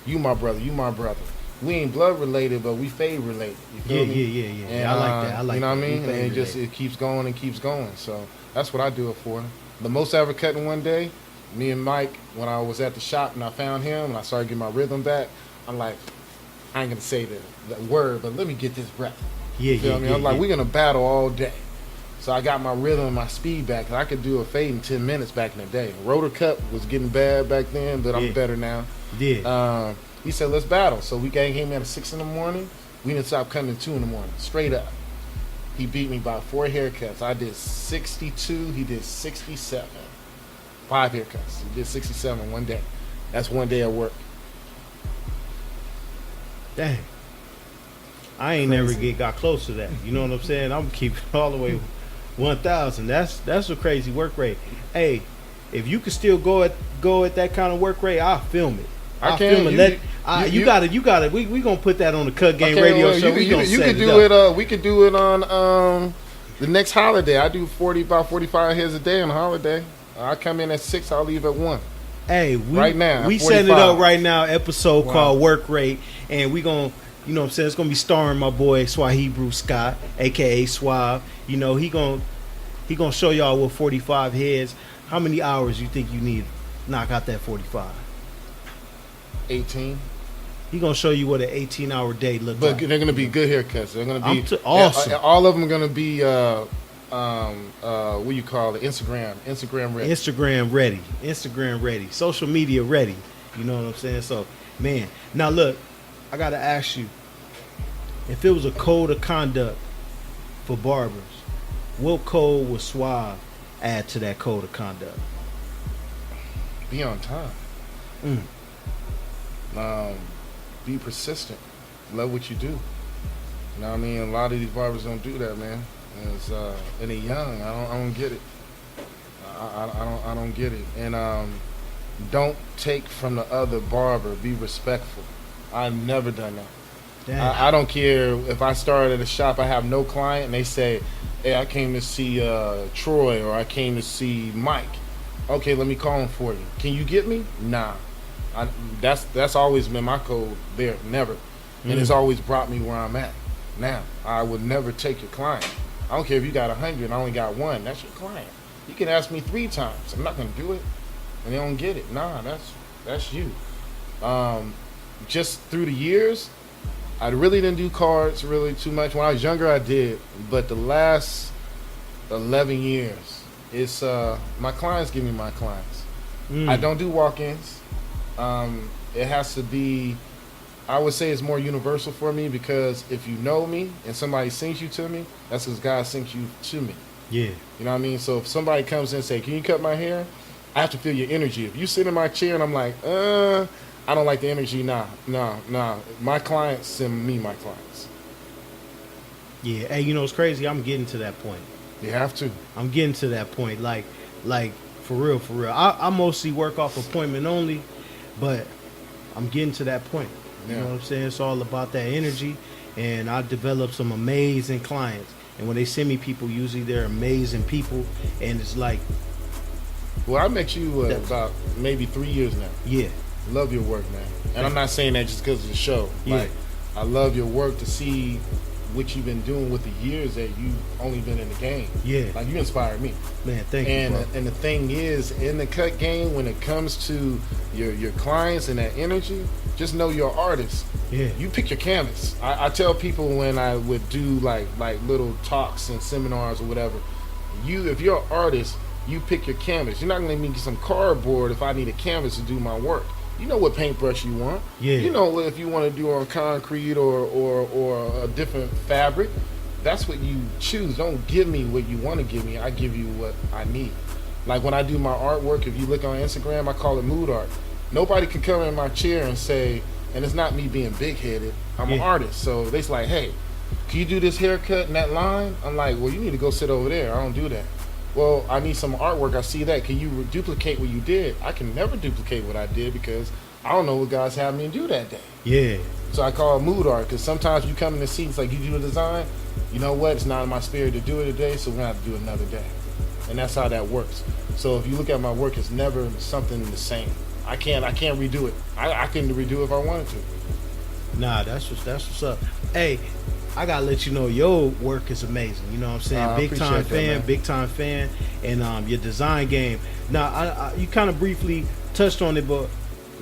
[SPEAKER 5] You my brother. You my brother. We ain't blood related, but we fade related. You feel me?
[SPEAKER 3] Yeah.
[SPEAKER 5] And,
[SPEAKER 3] I like that. I like
[SPEAKER 5] you know
[SPEAKER 3] that.
[SPEAKER 5] what I mean? And it keeps going and keeps going. So that's what I do it for. The most I ever cut in one day, me and Mike, when I was at the shop and I found him and I started getting my rhythm back, I'm like, I ain't gonna say the word, but let me get this breath.
[SPEAKER 3] Yeah,
[SPEAKER 5] You feel me? I'm like, we're gonna battle all day. So I got my rhythm and my speed back. I could do a fade in 10 minutes back in the day. Rotor cup was getting bad back then, but I'm better now.
[SPEAKER 3] Yeah.
[SPEAKER 5] He said, let's battle. So we came in at 6 in the morning. We didn't stop coming at 2 in the morning, straight up. He beat me by 4 haircuts. I did 62. He did 67. 5 haircuts. He did 67 one day. That's one day at work.
[SPEAKER 3] Dang. I ain't never got close to that. You know what I'm saying? I'm keeping all the way 1,000. That's a crazy work rate. Hey, if you could still go at that kind of work rate, I'll film it. I'll film it. You got it. We gonna put that on the Cut Game radio show.
[SPEAKER 5] You could do it. We could do it on the next holiday. I do about 45 heads a day on a holiday. I come in at 6. I'll leave at 1.
[SPEAKER 3] Hey,
[SPEAKER 5] right now
[SPEAKER 3] we setting it up right now. Episode called Work Rate, and we gonna. You know what I'm saying? It's going to be starring my boy Swahebru Scott, a.k.a. Suave. You know, he gonna show y'all with 45 heads. How many hours you think you need to knock out that 45?
[SPEAKER 5] 18.
[SPEAKER 3] He going to show you what an 18-hour day looks like. But
[SPEAKER 5] they're going to be good haircuts. They're going to be
[SPEAKER 3] awesome.
[SPEAKER 5] All of them are going to be, what you call it, Instagram ready.
[SPEAKER 3] Instagram ready. Social media ready. You know what I'm saying? So, man. Now, look. I gotta ask you, if it was a code of conduct for barbers, what code would Suave add to that code of conduct?
[SPEAKER 5] Be on time. Be persistent. Love what you do. You know what I mean? A lot of these barbers don't do that, man. And they're young. I don't get it. I don't get it. And don't take from the other barber. Be respectful. I've never done that. I don't care if I start at a shop, I have no client, and they say, hey, I came to see Troy, or I came to see Mike. Okay, let me call him for you. Can you get me? Nah. That's always been my code there, never. And it's always brought me where I'm at. Now, I would never take your client. I don't care if you got 100 and I only got 1. That's your client. You can ask me 3 times. I'm not going to do it. And they don't get it. Nah, that's you. Just through the years, I really didn't do cards really too much. When I was younger, I did. But the last 11 years, it's my clients give me my clients. I don't do walk-ins. It has to be, I would say it's more universal for me, because if you know me and somebody sings you to me, that's because God sings you to me.
[SPEAKER 3] Yeah.
[SPEAKER 5] You know what I mean? So if somebody comes in and say, can you cut my hair? I have to feel your energy. If you sit in my chair and I'm like, I don't like the energy. Nah. My clients send me my clients.
[SPEAKER 3] Yeah. Hey, you know, it's crazy. I'm getting to that point.
[SPEAKER 5] You have to.
[SPEAKER 3] I'm getting to that point. Like for real. I mostly work off appointment only, but I'm getting to that point. You know what I'm saying? It's all about that energy, and I developed some amazing clients. And when they send me people, usually they're amazing people, and it's like.
[SPEAKER 5] Well, I met you about maybe 3 years now.
[SPEAKER 3] Yeah.
[SPEAKER 5] Love your work, man. And I'm not saying that just because of the show.
[SPEAKER 3] Yeah.
[SPEAKER 5] Like, I love your work, to see what you've been doing with the years that you've only been in the game.
[SPEAKER 3] Yeah.
[SPEAKER 5] Like, you inspired me.
[SPEAKER 3] Man, thank you, bro.
[SPEAKER 5] And the thing is, in the cut game, when it comes to your clients and that energy, just know you're an artist.
[SPEAKER 3] Yeah.
[SPEAKER 5] You pick your canvas. I tell people when I would do like little talks and seminars or whatever, if you're an artist, you pick your canvas. You're not going to let me get some cardboard if I need a canvas to do my work. You know what paintbrush you want.
[SPEAKER 3] Yeah.
[SPEAKER 5] You know if you want to do on concrete or a different fabric. That's what you choose. Don't give me what you want to give me. I give you what I need. Like when I do my artwork, if you look on Instagram, I call it mood art. Nobody can come in my chair and say, and it's not me being big-headed, I'm an artist. So they're like, hey, can you do this haircut and that line? I'm like, well, you need to go sit over there. I don't do that. Well, I need some artwork. I see that. Can you duplicate what you did? I can never duplicate what I did because I don't know what God's having me do that day.
[SPEAKER 3] Yeah.
[SPEAKER 5] So I call it mood art, because sometimes you come in the seats like you do a design. You know what? It's not in my spirit to do it today, so we're going to have to do it another day. And that's how that works. So if you look at my work, it's never something the same. I can't redo it. I couldn't redo it if I wanted to.
[SPEAKER 3] Nah, that's what's up. Hey, I gotta let you know your work is amazing. You know what I'm saying? Big time fan, and your design game. Now, you kind of briefly touched on it, but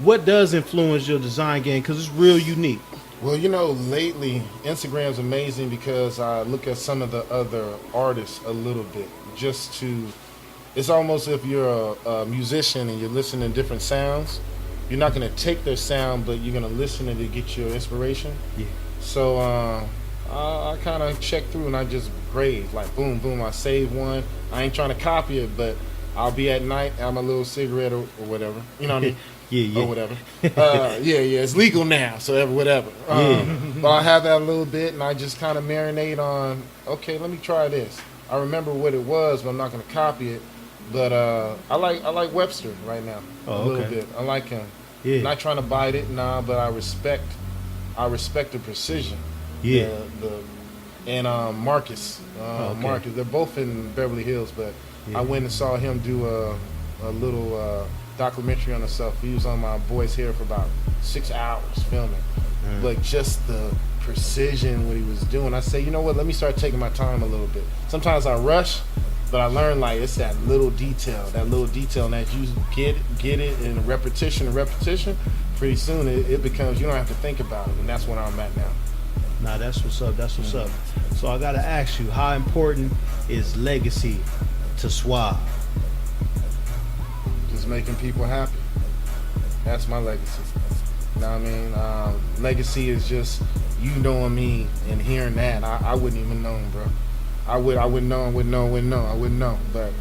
[SPEAKER 3] what does influence your design game? Because it's real unique.
[SPEAKER 5] Well, lately Instagram's amazing because I look at some of the other artists a little bit just to. It's almost if you're a musician and you're listening to different sounds. You're not going to take their sound, but you're going to listen to get your inspiration.
[SPEAKER 3] Yeah.
[SPEAKER 5] So I kind of check through and I just grade, like boom, boom. I save one. I ain't trying to copy it, but I'll be at night, have my little cigarette or whatever. You know what I mean?
[SPEAKER 3] Yeah.
[SPEAKER 5] Or whatever. Yeah. It's legal now, so whatever. But I have that a little bit, and I just kind of marinate on. Okay, let me try this. I remember what it was, but I'm not going to copy it. But I like Webster right now a little bit. I like him.
[SPEAKER 3] Yeah.
[SPEAKER 5] Not trying to bite it, but I respect the precision.
[SPEAKER 3] Yeah.
[SPEAKER 5] And Marcus. Marcus. They're both in Beverly Hills, but I went and saw him do a little documentary on himself. He was on my boy's hair for about 6 hours filming. But just the precision what he was doing, I say, you know what? Let me start taking my time a little bit. Sometimes I rush. But I learned it's that little detail, and that you get it in repetition, pretty soon it becomes, you don't have to think about it, and that's where I'm at now.
[SPEAKER 3] Nah, that's what's up. So I gotta ask you, how important is legacy to Suave?
[SPEAKER 5] Just making people happy. That's my legacy. You know what I mean? Legacy is just you knowing me and hearing that. I wouldn't even know, bro. I wouldn't know. But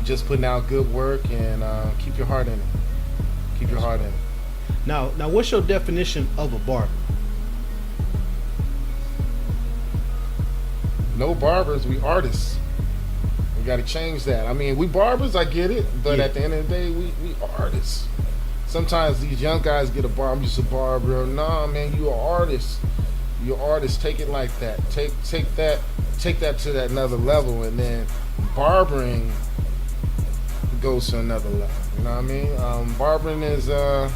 [SPEAKER 5] just putting out good work and keep your heart in it.
[SPEAKER 3] Now, what's your definition of a barber?
[SPEAKER 5] No barbers, we artists. We got to change that. I mean, we barbers, I get it, but at the end of the day, we artists. Sometimes these young guys get a barber. I'm just a barber. Nah, man, you an artist. Your artist, take it like that. Take that to that another level, and then barbering goes to another level. You know what I mean? Barbering is for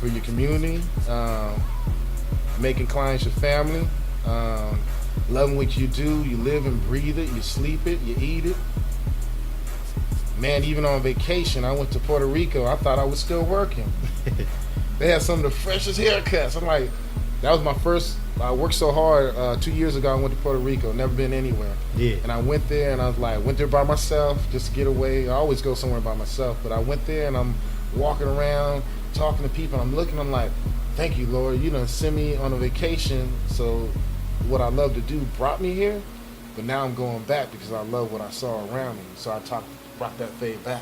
[SPEAKER 5] your community, making clients your family, loving what you do. You live and breathe it. You sleep it. You eat it. Man, even on vacation, I went to Puerto Rico. I thought I was still working. They had some of the freshest haircuts. I'm like, that was my first. I worked so hard 2 years ago. I went to Puerto Rico, never been anywhere. Yeah. And I went there, and I was like, went there by myself just to get away. I always go somewhere by myself, but I went there, and I'm walking around, talking to people. And I'm looking. I'm like, thank you, Lord. You done sent me on a vacation. So what I love to do brought me here, but now I'm going back because I love what I saw around me. So I brought that fade back.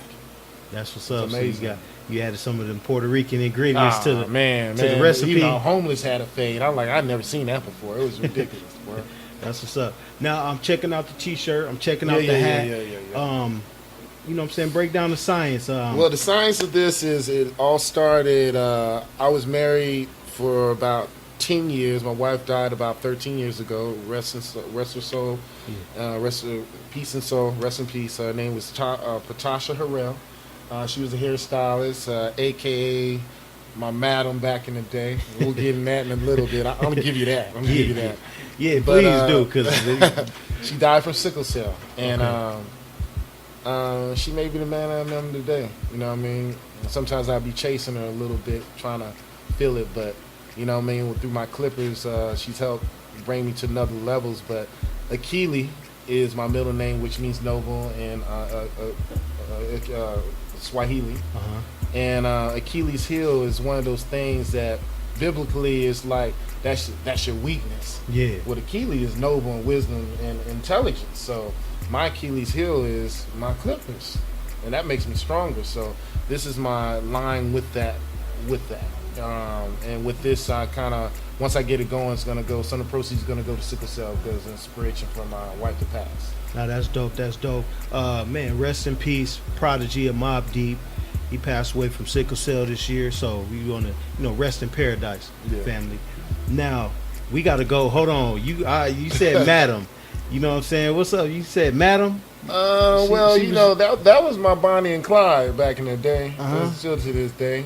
[SPEAKER 3] That's what's up. Amazing. So you added some of them Puerto Rican ingredients to the
[SPEAKER 5] the
[SPEAKER 3] recipe.
[SPEAKER 5] You know, homeless had a fade. I'm like, I'd never seen that before. It was ridiculous, bro.
[SPEAKER 3] That's what's up. Now I'm checking out the T-shirt. I'm checking out the hat.
[SPEAKER 5] Yeah.
[SPEAKER 3] You know what I'm saying? Break down the science.
[SPEAKER 5] Well, the science of this is it all started. I was married for about 10 years. My wife died about 13 years ago. Rest her soul. Peace and soul. Rest in peace. Her name was Patasha Harrell. She was a hairstylist, a.k.a. my madam back in the day. We'll get in that in a little bit. I'm going to give you that.
[SPEAKER 3] Yeah, but, please do. Cause
[SPEAKER 5] she died from sickle cell. And she may be the man I am today. You know what I mean? Sometimes I'll be chasing her a little bit, trying to feel it. But, you know what I mean? Through my clippers, she's helped bring me to another levels. But Aikiliheel is my middle name, which means noble, and Swahili. And Achilles' heel is one of those things that biblically is like that's your weakness. Yeah. What Achilles is noble and wisdom and intelligence. So my Achilles' heel is my clippers, and that makes me stronger. So this is my line with that. And with this, I kind of once I get it going, it's gonna go. Some of the proceeds is gonna go to sickle cell because inspiration from my wife to pass.
[SPEAKER 3] Now that's dope. Man, rest in peace, prodigy of Mobb Deep. He passed away from sickle cell this year, so we want to, rest in paradise, family. Now we got to go. Hold on, you said madam. You know what I'm saying? What's up? You said madam.
[SPEAKER 5] That was my Bonnie and Clyde back in the day. Still to this day.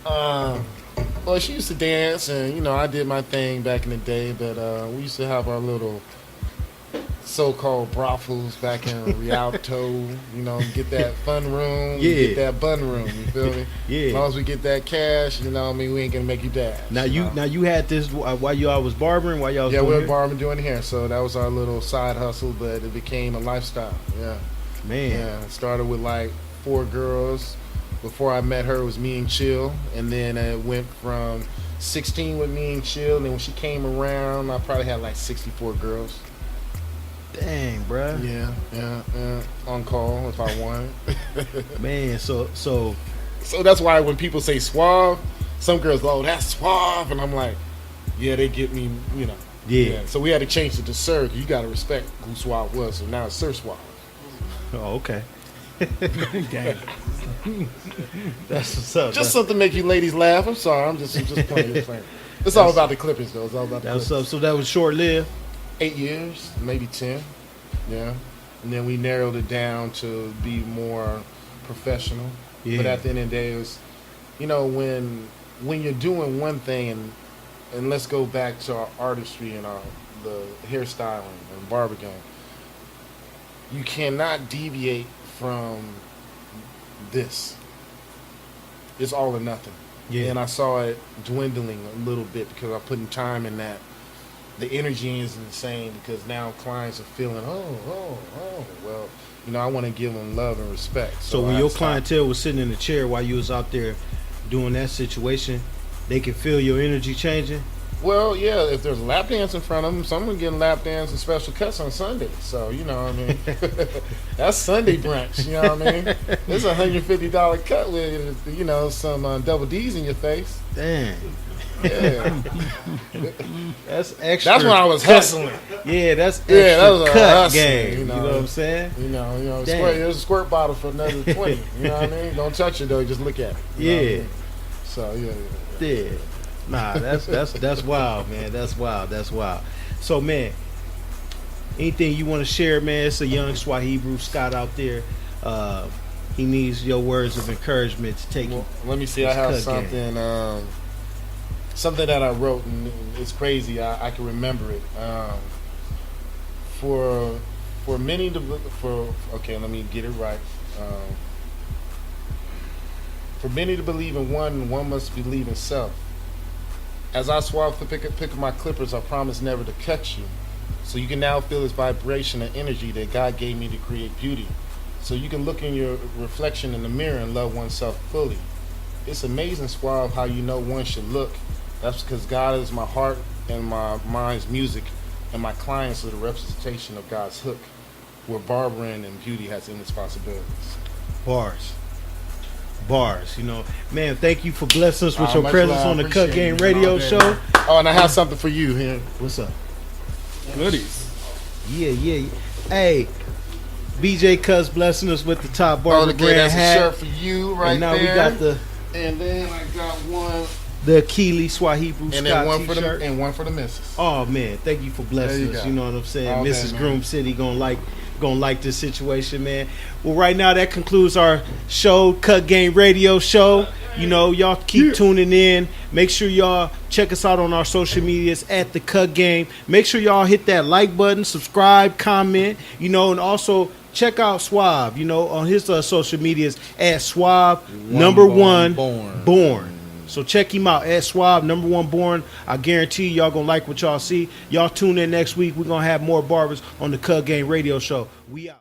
[SPEAKER 5] Well, she used to dance, and I did my thing back in the day. But we used to have our little so-called brothels back in Rialto, you know, get that fun room,
[SPEAKER 3] Yeah.
[SPEAKER 5] get that bun room, you feel me?
[SPEAKER 3] Yeah.
[SPEAKER 5] As long as we get that cash, you know what I mean, we ain't gonna make you dash.
[SPEAKER 3] Now
[SPEAKER 5] know?
[SPEAKER 3] you had this while y'all was barbering, while y'all was
[SPEAKER 5] Yeah, we
[SPEAKER 3] doing
[SPEAKER 5] were
[SPEAKER 3] it?
[SPEAKER 5] barbering doing hair, so that was our little side hustle, but it became a lifestyle. Yeah.
[SPEAKER 3] Man.
[SPEAKER 5] Yeah, it started with like 4 girls. Before I met her, it was me and Chill, and then it went from 16 with me and Chill. And then when she came around, I probably had like 64 girls.
[SPEAKER 3] Dang, bruh.
[SPEAKER 5] Yeah. On call if I wanted.
[SPEAKER 3] Man, so
[SPEAKER 5] So that's why when people say Suave, some girls go, "Oh, that's Suave," and I'm like, "Yeah, they get me," you know.
[SPEAKER 3] Yeah.
[SPEAKER 5] So we had to change it to Sir. You got to respect who Suave was, so now it's Sir Suave.
[SPEAKER 3] oh, okay.
[SPEAKER 4] Gang.
[SPEAKER 3] That's what's up.
[SPEAKER 5] Just something to make you ladies laugh. I'm sorry. I'm just playing. Just playing. It's all about the Clippers, though. It's all about the
[SPEAKER 3] That was
[SPEAKER 5] Clippers.
[SPEAKER 3] up. So that was short lived.
[SPEAKER 5] 8 years, maybe 10. Yeah. And then we narrowed it down to be more professional.
[SPEAKER 3] Yeah.
[SPEAKER 5] But at the end of the day, it was, you know, when you're doing one thing, and let's go back to our artistry and the hairstyling and barber game, you cannot deviate from this. It's all or nothing.
[SPEAKER 3] Yeah.
[SPEAKER 5] And I saw it dwindling a little bit because I'm putting time in that. The energy isn't the same because now clients are feeling, well, you know, I want to give them love and respect.
[SPEAKER 3] So when
[SPEAKER 5] I
[SPEAKER 3] your
[SPEAKER 5] stopped.
[SPEAKER 3] clientele was sitting in the chair while you was out there doing that situation, they can feel your energy changing.
[SPEAKER 5] Well, yeah, if there's a lap dance in front of them, someone getting lap dance and special cuts on Sunday. So, you know what I mean? That's Sunday brunch, you know what I mean? It's a $150 cut with, you know, some double D's in your face.
[SPEAKER 3] Damn.
[SPEAKER 5] Yeah.
[SPEAKER 3] That's extra.
[SPEAKER 5] That's when I was
[SPEAKER 3] cut.
[SPEAKER 5] hustling.
[SPEAKER 3] Yeah, that's extra
[SPEAKER 5] Yeah, that was a
[SPEAKER 3] cut
[SPEAKER 5] hustle,
[SPEAKER 3] game.
[SPEAKER 5] you know.
[SPEAKER 3] You know what I'm saying?
[SPEAKER 5] You know,
[SPEAKER 3] Damn.
[SPEAKER 5] there's a squirt bottle for another 20. You know what I mean? Don't touch it, though. Just look at it. You know what I
[SPEAKER 3] Yeah.
[SPEAKER 5] mean? So, yeah.
[SPEAKER 3] Yeah. Nah, that's wild, man. That's wild. So, man, anything you want to share, man? It's a young Swahebru Scott out there. He needs your words of encouragement to take
[SPEAKER 5] Well,
[SPEAKER 3] him.
[SPEAKER 5] let me see. I
[SPEAKER 3] It's
[SPEAKER 5] have
[SPEAKER 3] cut
[SPEAKER 5] something. Something that I wrote, and it's crazy. I can remember it. For many okay, let me get it right. For many to believe in one must believe in self. As I swab to pick up my clippers, I promise never to cut you. So you can now feel this vibration and energy that God gave me to create beauty. So you can look in your reflection in the mirror and love oneself fully. It's amazing, Suave, how you know one should look. That's because God is my heart and my mind's music, and my clients are the representation of God's hook, where barbering and beauty has endless possibilities.
[SPEAKER 3] Bars, you know, man. Thank you for blessing us with your
[SPEAKER 5] Much
[SPEAKER 3] presence
[SPEAKER 5] love.
[SPEAKER 3] on the
[SPEAKER 5] Appreciate
[SPEAKER 3] Cut Game
[SPEAKER 5] it.
[SPEAKER 3] Radio
[SPEAKER 5] Okay.
[SPEAKER 3] Show.
[SPEAKER 5] Oh, and I have something for you here.
[SPEAKER 3] What's up?
[SPEAKER 4] Goodies.
[SPEAKER 3] Yeah. Hey, BJ Cuz blessing us with the top barber
[SPEAKER 5] Okay,
[SPEAKER 3] brand
[SPEAKER 5] that's
[SPEAKER 3] hat.
[SPEAKER 5] a shirt for you right
[SPEAKER 3] and now
[SPEAKER 5] there.
[SPEAKER 3] we got
[SPEAKER 5] and then I got one,
[SPEAKER 3] the Aikiliheel Swahebru
[SPEAKER 5] and then
[SPEAKER 3] Scott
[SPEAKER 5] one for
[SPEAKER 3] t-shirt.
[SPEAKER 5] the one for the missus.
[SPEAKER 3] Oh man, thank you for blessing
[SPEAKER 5] There you
[SPEAKER 3] us.
[SPEAKER 5] go.
[SPEAKER 3] You know what I'm saying?
[SPEAKER 5] Okay,
[SPEAKER 3] Mrs.
[SPEAKER 5] man.
[SPEAKER 3] Groom City gonna like this situation, man. Well, right now that concludes our show, Cut Game Radio Show. You know, y'all keep tuning in. Make sure y'all check us out on our social medias at the Cut Game. Make sure y'all hit that like button, subscribe, comment. You know, and also check out Suave. You know, on his social medias at Suave born. So check him out at Suave born. I guarantee y'all gonna like what y'all see. Y'all tune in next week. We're gonna have more barbers on the Cut Game Radio Show. We out.